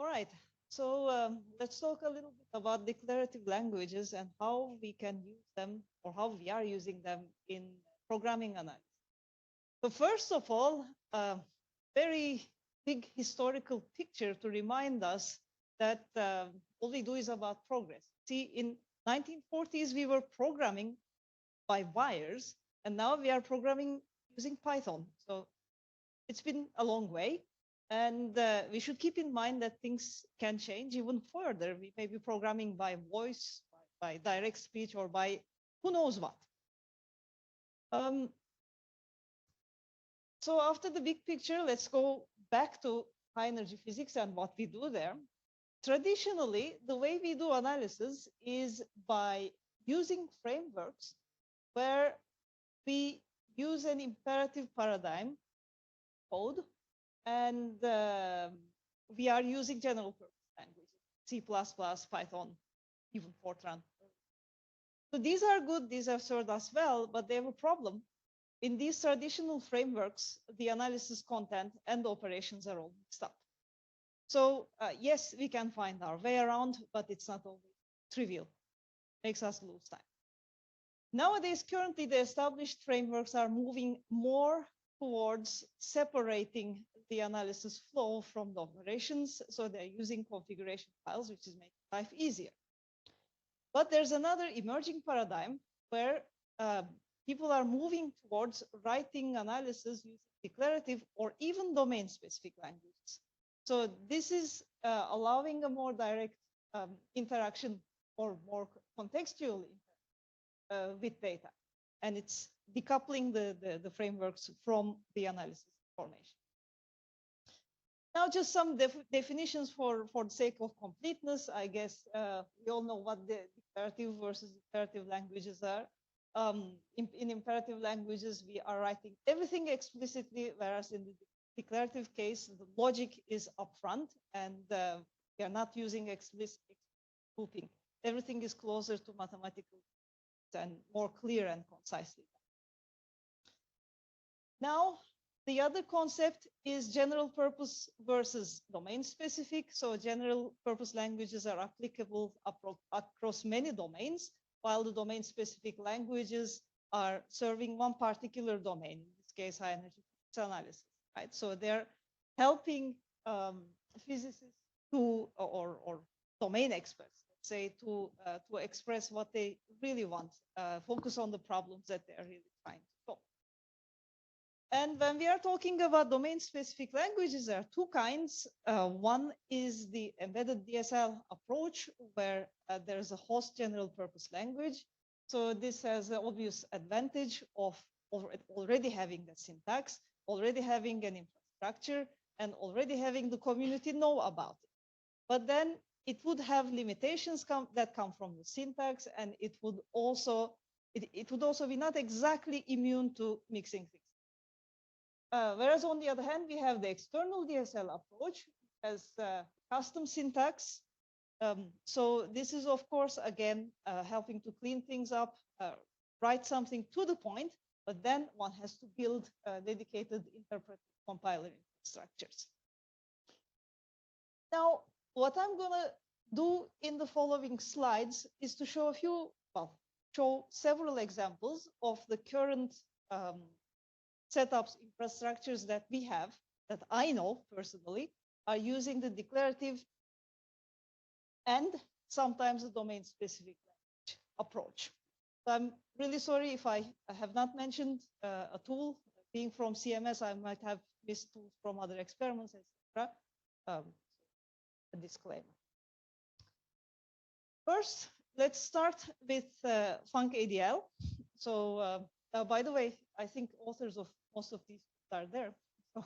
All right. So let's talk a little bit about declarative languages and how we can use them or how we are using them in programming analysis. So first of all, very big historical picture to remind us that all we do is about progress. See, in 1940s, we were programming by wires, and now we are programming using Python. So it's been a long way. And we should keep in mind that things can change even further. We may be programming by voice, by direct speech, or by who knows what. So after the big picture, let's go back to high energy physics and what we do there. Traditionally, the way we do analysis is by using frameworks where we use an imperative paradigm code, and we are using general purpose languages, C++, Python, even Fortran. So these are good, these have served us well, but they have a problem. In these traditional frameworks, the analysis content and the operations are all mixed up. So yes, we can find our way around, but it's not always trivial. Makes us lose time. Nowadays, currently, the established frameworks are moving more towards separating the analysis flow from the operations. So they're using configuration files, which is making life easier. But there's another emerging paradigm where people are moving towards writing analysis using declarative or even domain-specific languages. So this is allowing a more direct interaction or more contextual with data. And it's decoupling the frameworks from the analysis information. Now, just some definitions for the sake of completeness. I guess we all know what the declarative versus imperative languages are. In imperative languages, we are writing everything explicitly, whereas in the declarative case, the logic is upfront, and we are not using explicit looping. Everything is closer to mathematical and more clear and concisely. Now, the other concept is general purpose versus domain specific. So general purpose languages are applicable across many domains, while the domain specific languages are serving one particular domain, in this case, high energy analysis, right? So they're helping physicists to, or domain experts, let's say, to express what they really want, focus on the problems that they're really trying to solve. And when we are talking about domain-specific languages, there are two kinds. One is the embedded DSL approach, where there's a host general-purpose language. So this has the obvious advantage of already having the syntax, already having an infrastructure, and already having the community know about it. But then it would have limitations that come from the syntax, and it would also be not exactly immune to mixing things. Whereas on the other hand, we have the external DSL approach as custom syntax. So this is, of course, again, helping to clean things up, write something to the point, but then one has to build dedicated interpretive compiler structures. Now, what I'm going to do in the following slides is to show show several examples of the current setups, infrastructures that we have, that I know personally, are using the declarative and sometimes the domain-specific approach. So I'm really sorry if I have not mentioned a tool. Being from CMS, I might have missed tools from other experiments, etc. A disclaimer. First, let's start with FunkADL. So, by the way, I think authors of most of these are there, so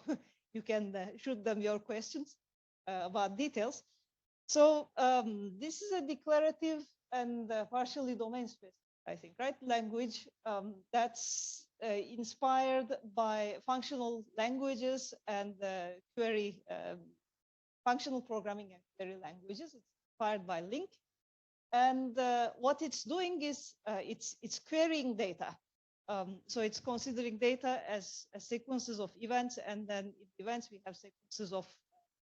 you can shoot them your questions about details. So this is a declarative and partially domain-specific, I think, right? Language that's inspired by functional languages and query, functional programming and query languages. It's inspired by LINQ. And what it's doing is it's querying data. So it's considering data as sequences of events, and then in events we have sequences of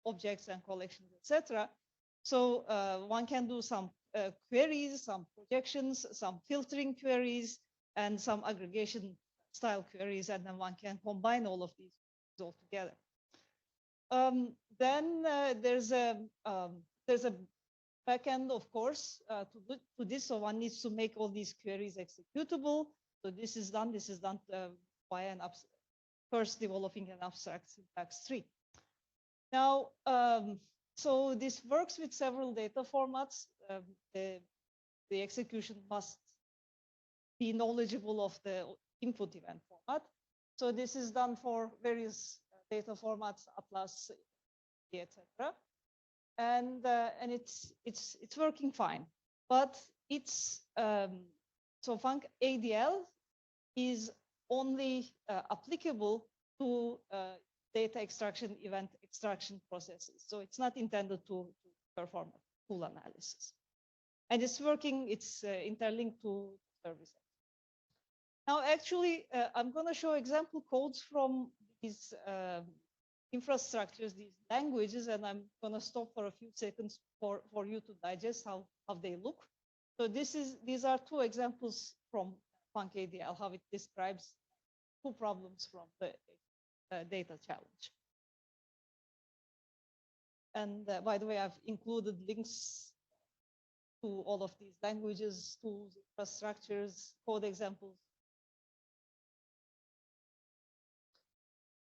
objects and collections, etc. So one can do some queries, some projections, some filtering queries, and some aggregation style queries, and then one can combine all of these all together. Then there's a backend, of course, to this. So one needs to make all these queries executable. So this is done by an first developing an abstract syntax tree. Now, so this works with several data formats. The execution must be knowledgeable of the input event format. So this is done for various data formats, Atlas, etc. And it's working fine. But it's so FunkADL is only applicable to data extraction, event extraction processes. So it's not intended to perform a full analysis. And it's working, it's interlinked to services. Now, actually, I'm going to show example codes from these infrastructures, these languages, and I'm going to stop for a few seconds for you to digest how they look. So these are two examples from FunkADL, how it describes two problems from the data challenge. And by the way, I've included links to all of these languages, tools, infrastructures, code examples.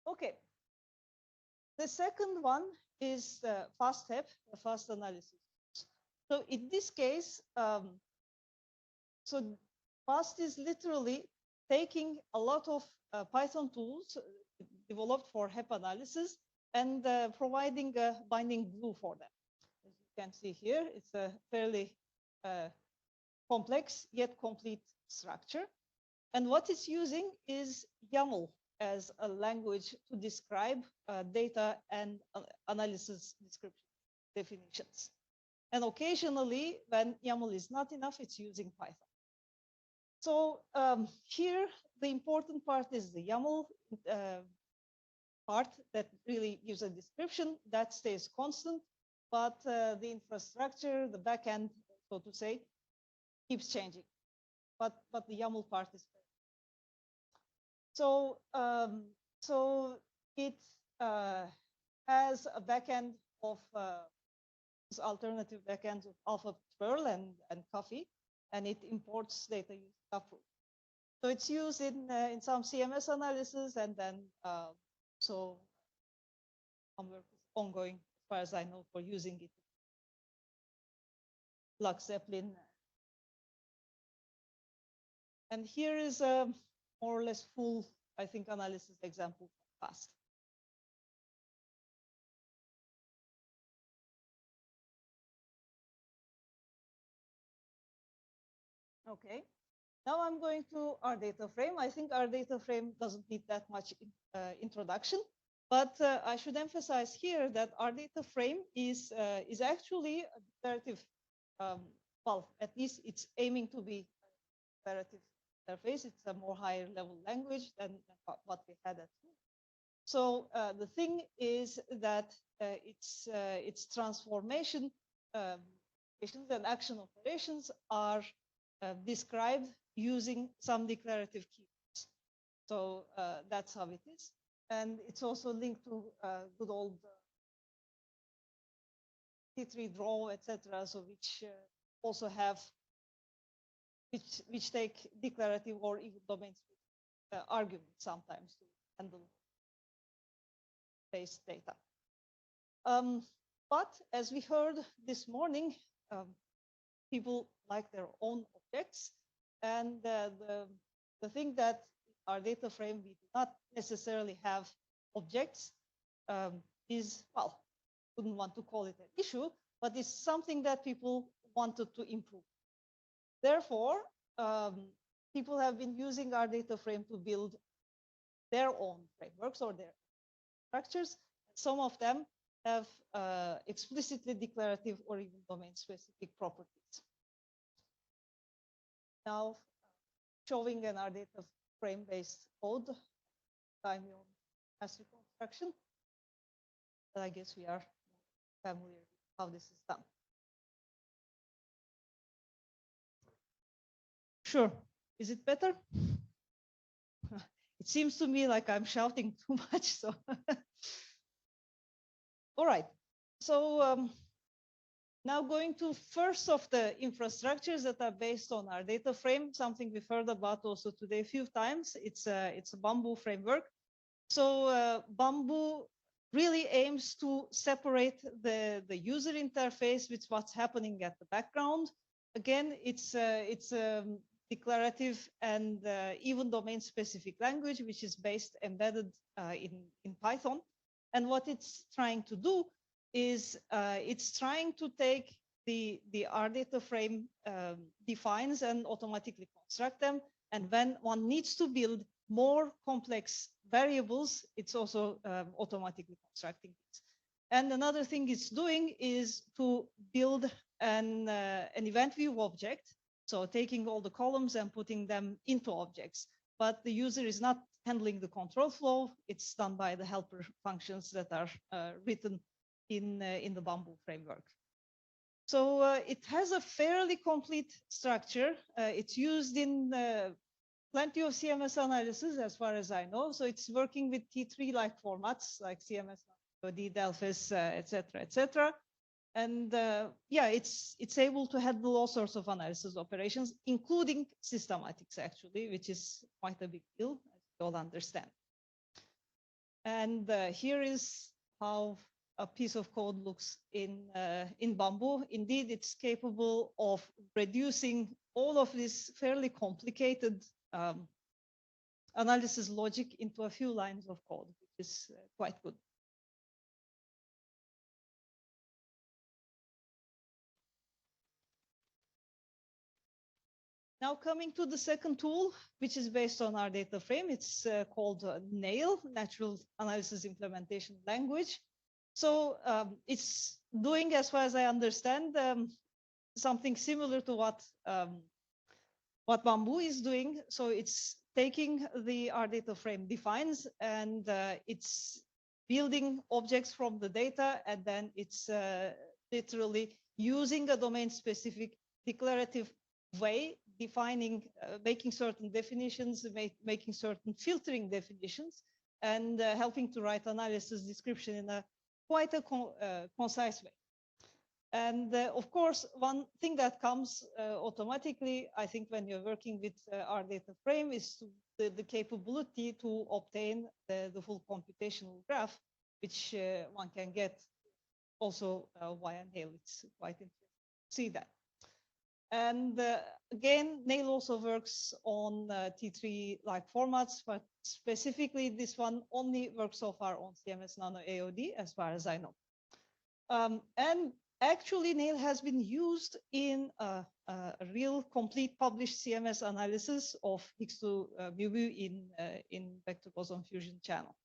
Okay. The second one is FastTap, the fast analysis. So in this case, so fast is literally taking a lot of Python tools developed for HEP analysis and providing a binding glue for them. As you can see here, it's a fairly complex yet complete structure. And what it's using is YAML as a language to describe data and analysis description definitions. And occasionally, when YAML is not enough, it's using Python. So here, the important part is the YAML part that really gives a description that stays constant, but the infrastructure, the backend, so to say, keeps changing. But the YAML part is fair. So so it has a backend of alternative backends of Alpha Perl and Coffee, and it imports data using Taproot. So it's used in some CMS analysis, and then so some work is ongoing, as far as I know, for using it. Lux Zeppelin. And here is a more or less full, I think, analysis example fast. Okay, now I'm going to our data frame. I think our data frame doesn't need that much introduction, but I should emphasize here that our data frame is actually a declarative, well, at least it's aiming to be a declarative interface. It's a more higher level language than what we had at school. So the thing is that its transformation and action operations are described using some declarative keywords. So that's how it is. And it's also linked to good old T3 draw, etc. So which also have, which take declarative or even domain arguments sometimes to handle base data. But as we heard this morning, people like their own objects. And the thing that our data frame, we do not necessarily have objects is, well, wouldn't want to call it an issue, but it's something that people wanted to improve. Therefore, people have been using our data frame to build their own frameworks or their structures. Some of them have explicitly declarative or even domain-specific properties. Now, showing an our data frame-based code, time on mass reconstruction. But I guess we are familiar with how this is done. Sure. Is it better? It seems to me like I'm shouting too much. So, all right. So now going to first of the infrastructures that are based on our DataFrame, something we've heard about also today a few times. It's a Bamboo framework. So Bamboo really aims to separate the user interface with what's happening at the background. Again, it's declarative and even domain-specific language, which is based embedded in Python. And what it's trying to do is it's trying to take the R data frame defines and automatically construct them. And when one needs to build more complex variables, it's also automatically constructing it. And another thing it's doing is to build an event view object. So taking all the columns and putting them into objects. But the user is not handling the control flow. It's done by the helper functions that are written in the Bamboo framework. So it has a fairly complete structure. It's used in plenty of CMS analysis, as far as I know. So it's working with T3-like formats, like CMS, Delphis, et cetera, et cetera. And yeah, it's able to handle all sorts of analysis operations, including systematics, actually, which is quite a big deal, as you all understand. And here is how a piece of code looks in Bamboo. Indeed, it's capable of reducing all of this fairly complicated analysis logic into a few lines of code, which is quite good. Now coming to the second tool, which is based on our data frame, it's called NAIL, Natural Analysis Implementation Language. So it's doing, as far as I understand, something similar to what Bamboo is doing. So it's taking the R data frame defines and it's building objects from the data, and then it's literally using a domain-specific declarative way, defining, making certain definitions, making certain filtering definitions, and helping to write analysis description in a quite a concise way. And of course, one thing that comes automatically, I think, when you're working with our data frame is the capability to obtain the full computational graph, which one can get also via NAIL. It's quite interesting to see that. And again, NAIL also works on T3-like formats, but specifically this one only works so far on CMS Nano AOD, as far as I know. And actually, NAIL has been used in a real complete published CMS analysis of Higgs2 mu in vector boson fusion channel.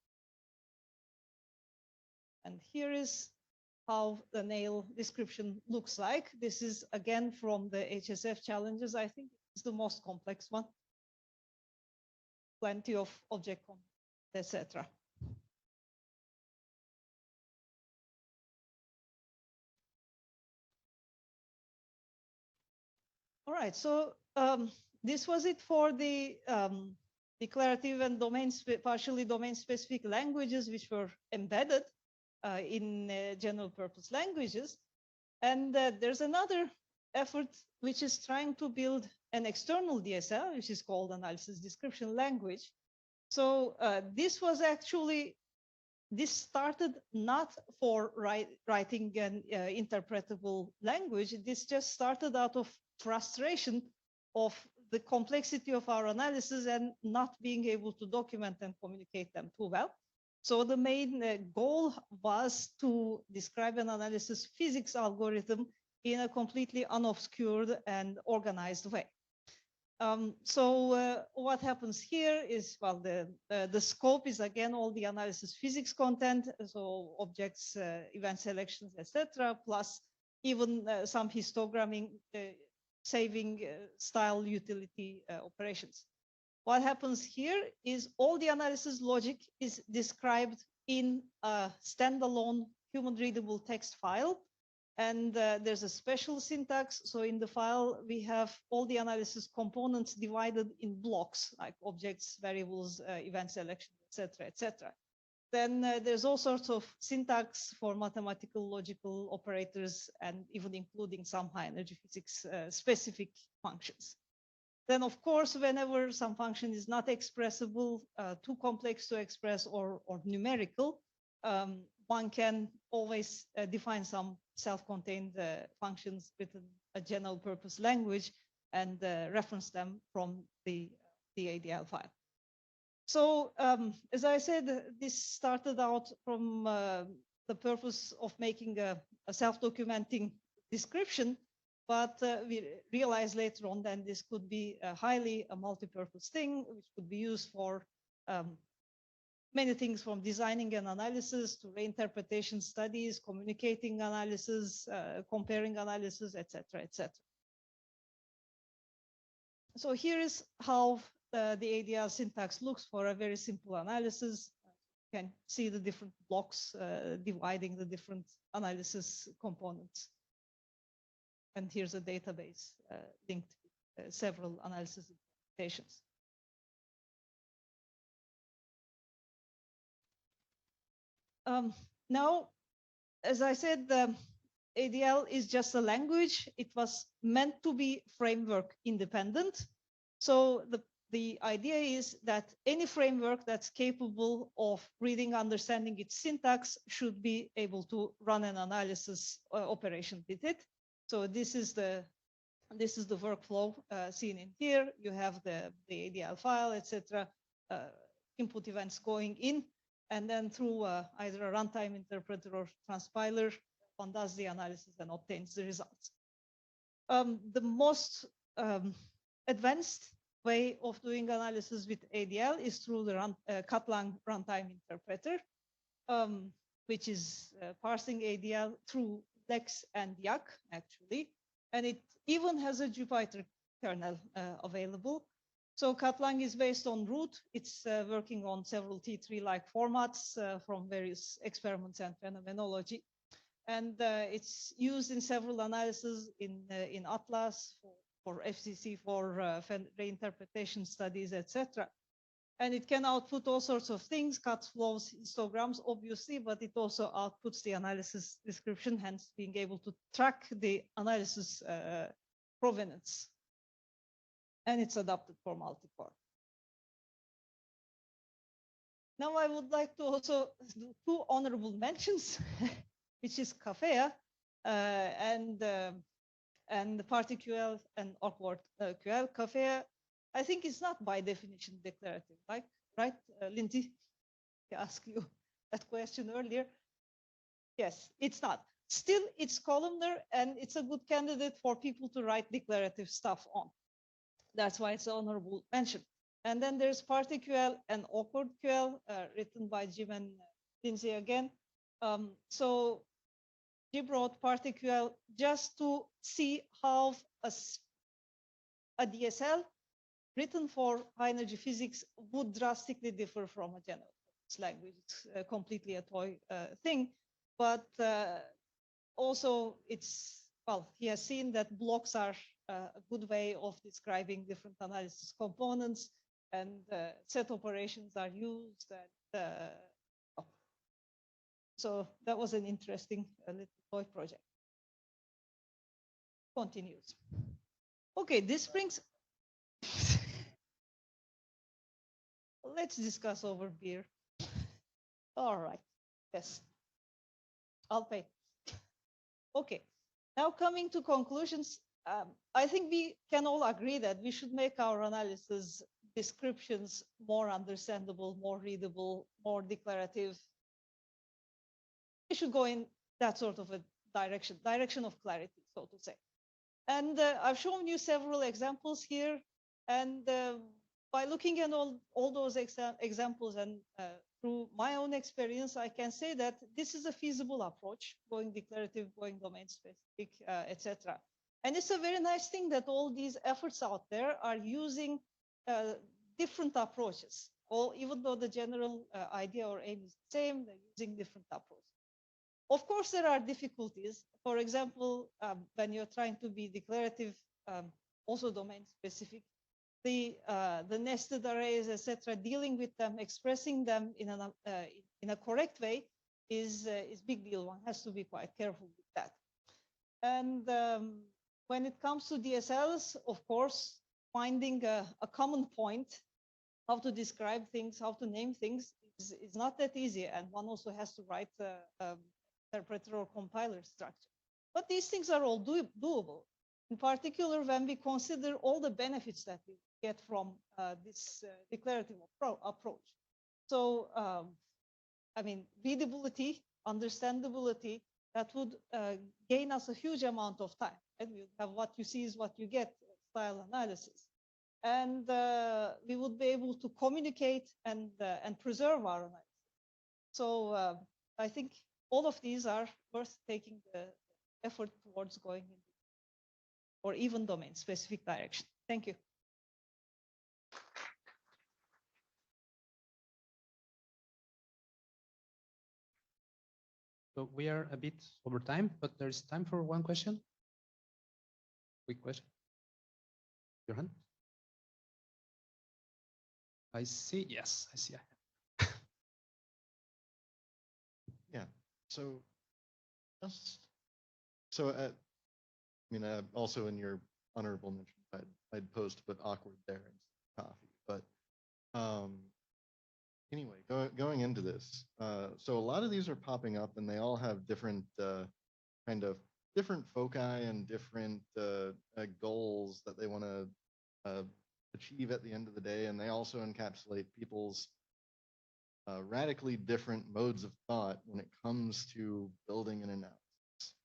And here is how the NAIL description looks like. This is again from the HSF challenges. I think it's the most complex one. Plenty of object content, etc. All right, so this was it for the declarative and partially domain-specific languages which were embedded in general purpose languages. And there's another effort which is trying to build an external DSL, which is called analysis description language. So this started not for writing an interpretable language. This just started out of frustration of the complexity of our analysis and not being able to document and communicate them too well. So the main goal was to describe an analysis physics algorithm in a completely unobscured and organized way. So what happens here is, well, the scope is again all the analysis physics content, so objects, event selections, etc., plus even some histogramming, saving style utility operations. What happens here is all the analysis logic is described in a standalone human readable text file. And there's a special syntax. So in the file, we have all the analysis components divided in blocks, like objects, variables, event selection, etc., etc. Then there's all sorts of syntax for mathematical, logical operators, and even including some high energy physics specific functions. Then, of course, whenever some function is not expressible, too complex to express, or numerical, one can always define some self-contained functions within a general purpose language and reference them from the ADL file. So as I said, this started out from the purpose of making a self-documenting description, but we realized later on that this could be a multi-purpose thing, which could be used for many things, from designing an analysis to reinterpretation studies, communicating analysis, comparing analysis, etc., etc. So here is how the ADL syntax looks for a very simple analysis. You can see the different blocks dividing the different analysis components. And here's a database linked with several analysis implementations. Now, as I said, ADL is just a language. It was meant to be framework independent. So the idea is that any framework that's capable of reading, understanding its syntax should be able to run an analysis operation with it. So this is the workflow seen in here. You have the ADL file, etc. Input events going in, and then through either a runtime interpreter or transpiler, one does the analysis and obtains the results. The most advanced way of doing analysis with ADL is through the Katlang runtime interpreter, which is parsing ADL through Lex and Yak, actually. And it even has a Jupyter kernel available. So Katlang is based on root. It's working on several T3-like formats from various experiments and phenomenology. And it's used in several analyses in Atlas, for FCC, for reinterpretation studies, etc. And it can output all sorts of things, cuts, flows, histograms, obviously, but it also outputs the analysis description, hence being able to track the analysis provenance. And it's adapted for multi-core. Now I would like to also do two honorable mentions, which is CAFEA and PartyQL and Awkward QL. CAFEA, I think, is not by definition declarative, right? Lindsay, I asked you that question earlier. Yes, it's not. Still, it's columnar, and it's a good candidate for people to write declarative stuff on. That's why it's an honorable mention. And then there's PartyQL and Awkward QL, written by Jim and Lindsay again. So Jim wrote PartyQL just to see how a DSL written for high energy physics would drastically differ from a general purpose language. It's completely a toy thing, but also it's, well, he has seen that blocks are a good way of describing different analysis components, and set operations are used. And, so that was an interesting little toy project. Continues. Okay, this brings. Let's discuss over beer. All right. Yes. I'll pay. Okay. Now coming to conclusions, I think we can all agree that we should make our analysis descriptions more understandable, more readable, more declarative. We should go in that sort of a direction of clarity, so to say. And I've shown you several examples here. And by looking at all those examples and through my own experience, I can say that this is a feasible approach, going declarative, going domain specific, etc. And it's a very nice thing that all these efforts out there are using different approaches. Even though the general idea or aim is the same, they're using different approaches. Of course, there are difficulties. For example, when you're trying to be declarative, also domain specific, the nested arrays, etc., dealing with them, expressing them in a correct way is big deal. One has to be quite careful with that. And when it comes to DSLs, of course, finding a common point, how to describe things, how to name things, is not that easy. And one also has to write interpreter or compiler structure. But these things are all doable. In particular, when we consider all the benefits that we get from this declarative approach. So, I mean, readability, understandability, that would gain us a huge amount of time. And we have what you see is what you get style analysis. And we would be able to communicate and preserve our analysis. So I think all of these are worth taking the effort towards going in, or even domain-specific direction. Thank you. So we are a bit over time, but there's time for one question. Quick question. Your hand? I see. Yes, I see. Yeah. So, I mean, also in your honorable mention, I'd post to put awkward there and coffee. But anyway, going into this, so a lot of these are popping up, and they all have different kind of different foci and different goals that they want to achieve at the end of the day, and they also encapsulate people's radically different modes of thought when it comes to building an analysis.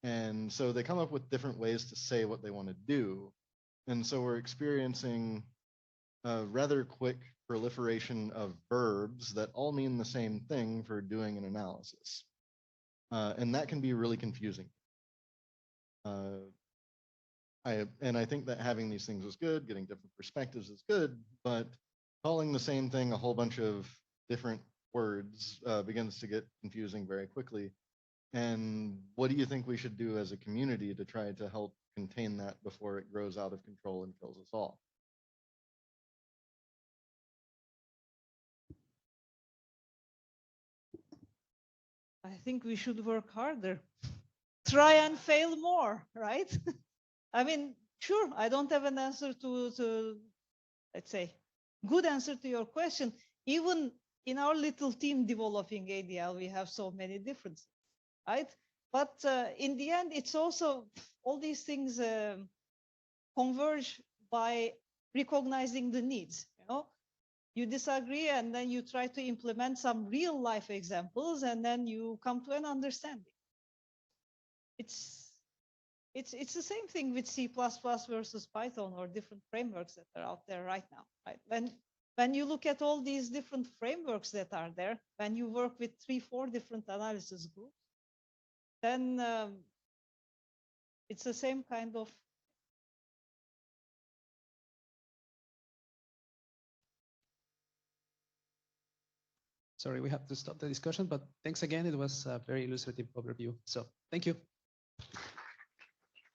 And so they come up with different ways to say what they want to do. And so we're experiencing a rather quick proliferation of verbs that all mean the same thing for doing an analysis. And that can be really confusing. I think that having these things is good, getting different perspectives is good, but calling the same thing a whole bunch of different words begins to get confusing very quickly. And what do you think we should do as a community to try to help contain that before it grows out of control and kills us all? I think we should work harder. Try and fail more, right? I mean, sure, I don't have an answer to, let's say, good answer to your question. Even in our little team developing ADL, we have so many differences, right? But in the end, it's also, all these things converge by recognizing the needs, you know? You disagree, and then you try to implement some real life examples, and then you come to an understanding. It's the same thing with C++ versus Python or different frameworks that are out there right now, right? When you look at all these different frameworks that are there, when you work with 3-4 different analysis groups, then it's the same kind of. Sorry, we have to stop the discussion, but thanks again. It was a very illustrative overview. So thank you.